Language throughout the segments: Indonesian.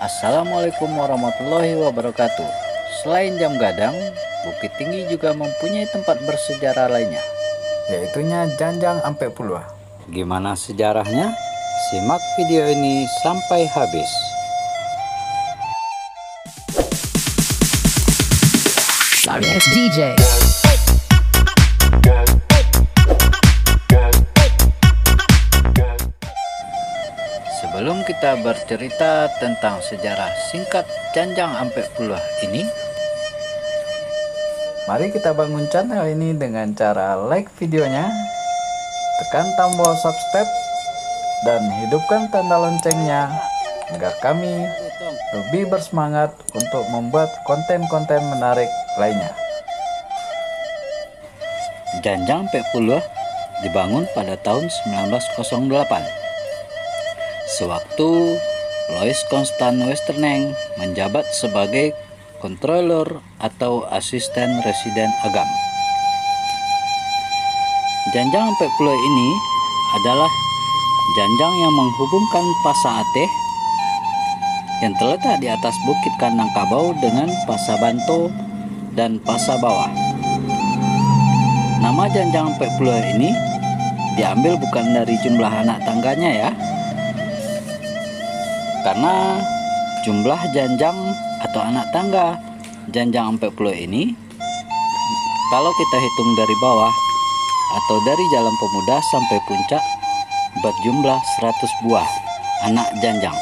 Assalamualaikum warahmatullahi wabarakatuh. Selain Jam Gadang, Bukit Tinggi juga mempunyai tempat bersejarah lainnya, yaitunya Janjang Ampe Puluh. Gimana sejarahnya? Simak video ini sampai habis. Sorry, it's DJ. Sebelum kita bercerita tentang sejarah singkat Janjang Ampe Puluh ini, mari kita bangun channel ini dengan cara like videonya, tekan tombol subscribe, dan hidupkan tanda loncengnya agar kami lebih bersemangat untuk membuat konten-konten menarik lainnya. Janjang Ampe Puluh dibangun pada tahun 1908. Sewaktu Louis Constant Westerneng menjabat sebagai controller atau asisten residen Agam. Janjang Ampe Puluh ini adalah janjang yang menghubungkan Pasa Ateh yang terletak di atas Bukit Kandang Kabau dengan Pasa Banto dan Pasa Bawah. Nama Janjang Ampe Puluh ini diambil bukan dari jumlah anak tangganya ya, karena jumlah janjang atau anak tangga Janjang Ampe Puluh ini, kalau kita hitung dari bawah atau dari Jalan Pemuda sampai puncak, berjumlah 100 buah anak janjang.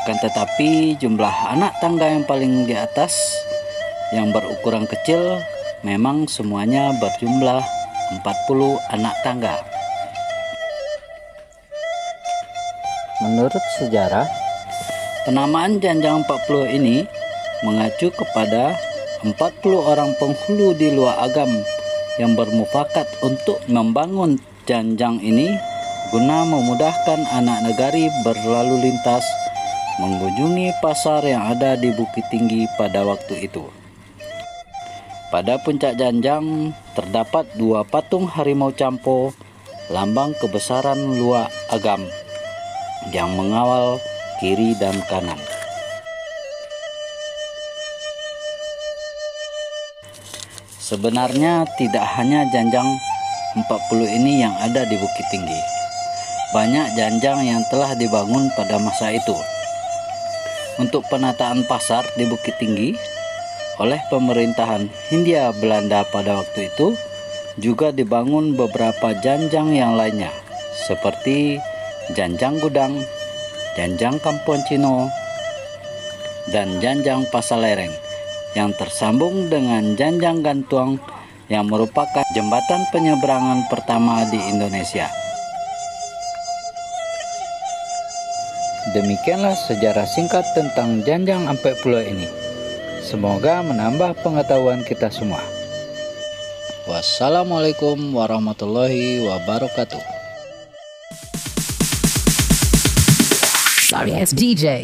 Akan tetapi jumlah anak tangga yang paling di atas yang berukuran kecil memang semuanya berjumlah 40 anak tangga. Menurut sejarah, penamaan Janjang 40 ini mengacu kepada 40 orang penghulu di luar Agam yang bermufakat untuk membangun janjang ini guna memudahkan anak negari berlalu lintas mengunjungi pasar yang ada di Bukit Tinggi pada waktu itu. Pada puncak janjang terdapat dua patung harimau campo, lambang kebesaran luar Agam, yang mengawal kiri dan kanan. Sebenarnya tidak hanya Janjang 40 ini yang ada di Bukit Tinggi. Banyak janjang yang telah dibangun pada masa itu. Untuk penataan pasar di Bukit Tinggi oleh pemerintahan Hindia Belanda pada waktu itu juga dibangun beberapa janjang yang lainnya, seperti Janjang Gudang, Janjang Kampung Cino, dan Janjang Pasalereng yang tersambung dengan Janjang Gantuang yang merupakan jembatan penyeberangan pertama di Indonesia. Demikianlah sejarah singkat tentang Janjang Ampe Puluh ini. Semoga menambah pengetahuan kita semua. Wassalamualaikum warahmatullahi wabarakatuh. Sorry, it's DJ.